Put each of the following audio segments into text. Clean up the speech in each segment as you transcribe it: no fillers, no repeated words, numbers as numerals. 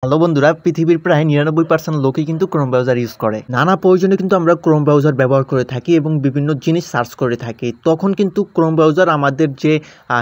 Hello বন্ধুরা, পৃথিবীর প্রায় 99% লোকই কিন্তু ক্রোম ব্রাউজার ইউজ করে। নানা প্রয়োজনে কিন্তু আমরা ক্রোম ব্রাউজার ব্যবহার করে থাকি এবং বিভিন্ন জিনিস সার্চ করে থাকি। তখন কিন্তু ক্রোম ব্রাউজার আমাদের যে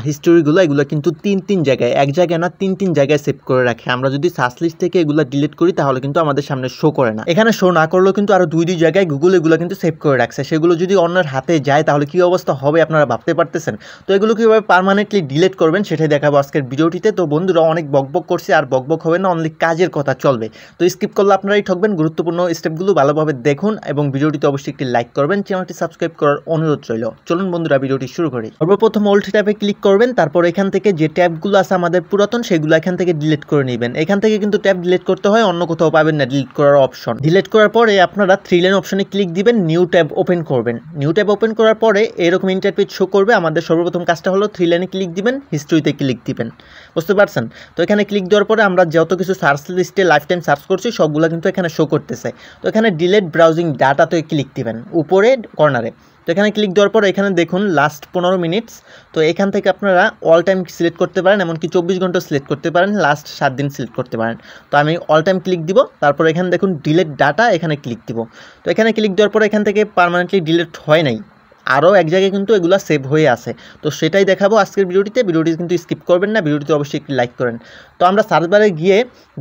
হিস্টোরিগুলো এগুলো কিন্তু তিন জায়গায়, এক জায়গায় না তিন জায়গায় সেভ করে রাখে। আমরা যদি সার্চ লিস্ট থেকে এগুলো ডিলিট করি তাহলে কিন্তু আমাদের সামনে শো করে না। এখানে শো না করলেও কিন্তু আরো দুই জায়গায় গুগল এগুলো কিন্তু সেভ করে রাখছে। সেগুলো যদি অন্যের হাতে যায় তাহলে কি অবস্থা হবে আপনারা ভাবতে পারতেছেন? তো এগুলো কিভাবে পার্মানেন্টলি ডিলিট করবেন সেটাই দেখাবো আজকের ভিডিওটিতে। তো বন্ধুরা, অনেক বকবক করছে, আর বকবক হবে না, অনলি কাজের কথা চলবে। তো স্কিপ করলে আপনারাই ঠকবেন। গুরুত্বপূর্ণ স্টেপগুলো ভালোভাবে দেখুন এবং ভিডিওটিতে অবশ্যই একটি লাইক করবেন, চ্যানেলটি সাবস্ক্রাইব করার অনুরোধ রইল। চলুন বন্ধুরা, ভিডিওটি শুরু করি। সর্বপ্রথম ওল্ড ট্যাবে ক্লিক করবেন, তারপর এখান থেকে যে ট্যাবগুলো আছে আমাদের পুরাতন সেগুলো এখান থেকে ডিলিট করে নেবেন। এখান থেকে কিন্তু ট্যাব ডিলিট করতে হয়, অন্য কোথাও পাবেন না ডিলিট করার অপশন। ডিলিট করার পরে আপনারা 3 লাইন অপশনে ক্লিক দিবেন, নিউ ট্যাব ওপেন করবেন। নিউ ট্যাব ওপেন করার পরে এরকম ইন্টারপেজ শো করবে। আমাদের সর্বপ্রথম কাজটা হলো 3 লাইনে ক্লিক দিবেন, হিস্ট্রিতে ক্লিক দিবেন। বুঝতে পারছেন? তো এখানে ক্লিক দেওয়ার পরে আমরা যত কিছু সার্চ লিস্টে লাইফ টাইম সার্চ করছি সবগুলো কিন্তু এখানে শো করতেছে। তো এখানে ডিলিট ব্রাউজিং ডাটাতে ক্লিক দিবেন উপরে কর্নারে। তো এখানে ক্লিক দেওয়ার পর এখানে দেখুন লাস্ট 15 মিনিটস। তো এখান থেকে আপনারা অল টাইম সিলেক্ট করতে পারেন, এমনকি 24 ঘন্টা সিলেক্ট করতে পারেন, লাস্ট 7 দিন সিলেক্ট করতে পারেন। তো আমি অল টাইম ক্লিক দিব, তারপর এখানে দেখুন ডিলিট ডাটা, এখানে ক্লিক দিব। তো এখানে ক্লিক দেওয়ার পর এখান থেকে পার্মানেন্টলি ডিলিট হয় নাই, আরও এক জায়গায় কিন্তু এগুলো সেভ হয়ে আছে। তো সেটাই দেখাবো আজকের ভিডিওটিতে। ভিডিওটি কিন্তু স্কিপ করবেন না, ভিডিওটিতে অবশ্যই একটি লাইক করেন। তো আমরা সার্চ বারে গিয়ে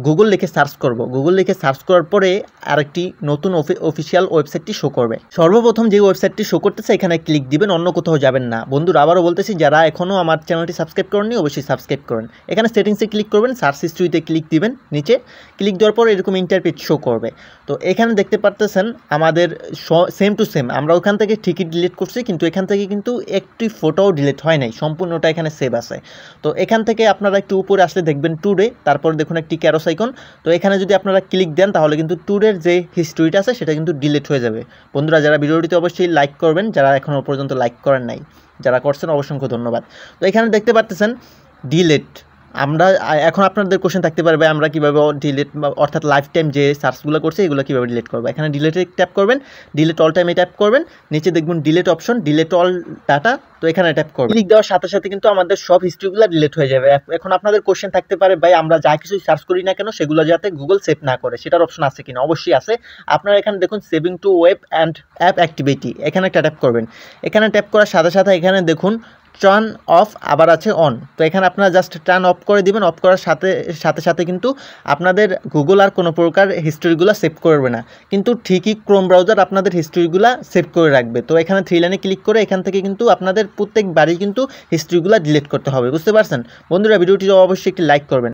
গুগল লিখে সার্চ করব। গুগল লিখে সার্চ করার পরে আরেকটি নতুন অফিসিয়াল ওয়েবসাইটটি শো করবে। সর্বপ্রথম যে ওয়েবসাইটটি শো করতেছে এখানে ক্লিক দিবেন, অন্য কোথাও যাবেন না। বন্ধুরা, আবারও বলতেছি, যারা এখনও আমার চ্যানেলটি সাবস্ক্রাইব করেননি অবশ্যই সাবস্ক্রাইব করেন। এখানে সেটিংসে ক্লিক করবেন, সার্চ হিস্ট্রিতে ক্লিক দিবেন, নিচে ক্লিক দেওয়ার পর এরকম ইন্টারপেজ শো করবে। তো এখানে দেখতে পারতেছেন আমাদের সেম টু সেম, আমরা ওখান থেকে ঠিকই ডিলিট করছি, কিন্তু এখান থেকে কিন্তু একটি ফটোও ডিলিট হয় নাই, সম্পূর্ণটা এখানে সেভ আছে। তো এখান থেকে আপনারা একটু উপরে আসলে দেখবেন টুডে, তারপর দেখুন একটি ক্যারোস আইকন। তো এখানে যদি আপনারা ক্লিক দেন তাহলে কিন্তু টুডের যে হিস্ট্রিটা আছে সেটা কিন্তু ডিলিট হয়ে যাবে। বন্ধুরা, যারা ভিডিওটিতে অবশ্যই লাইক করবেন, যারা এখনও পর্যন্ত লাইক করেন নাই, যারা করছেন অসংখ্য ধন্যবাদ। তো এখানে দেখতে পাচ্ছেন ডিলিট। আমরা এখন আপনাদের কোশ্চেন থাকতে পারবে আমরা কীভাবে ডিলিট, অর্থাৎ লাইফ টাইম যে সার্চগুলো করছে এগুলো কীভাবে ডিলিট করবো। এখানে ডিলিটে ট্যাপ করবেন, ডিলিট অল টাইমে ট্যাপ করবেন, নিচে দেখবেন delete option, delete all data. তো এখানে ট্যাপ করবেন। ক্লিক দেওয়ার সাথে সাথে কিন্তু আমাদের সব হিস্ট্রিগুলো ডিলিট হয়ে যাবে। এখন আপনাদের কোশ্চেন থাকতে পারে, ভাই আমরা যা কিছু সার্চ করি না কেন সেগুলো যাতে গুগল সেভ না করে সেটার অপশন আছে কিনা? অবশ্যই আছে। আপনারা এখানে দেখুন saving to web and app activity, এখানে একটা ট্যাপ করবেন। এখানে ট্যাপ করার সাথে সাথে এখানে দেখুন টার্ন অফ আবার আছে অন। তো এখানে আপনারা জাস্ট টার্ন অফ করে দিবেন। অফ করার সাথে সাথে কিন্তু আপনাদের গুগল আর কোনো প্রকার হিস্ট্রিগুলো সেভ করবে না, কিন্তু ঠিকই ক্রোম ব্রাউজার আপনাদের হিস্ট্রিগুলো সেভ করে রাখবে। তো এখানে 3 লাইনে ক্লিক করে এখান থেকে কিন্তু আপনাদের প্রত্যেকবারই কিন্তু হিস্ট্রিগুলো ডিলিট করতে হবে। বুঝতে পারছেন? বন্ধুরা, ভিডিওটি অবশ্যই একটি লাইক করবেন।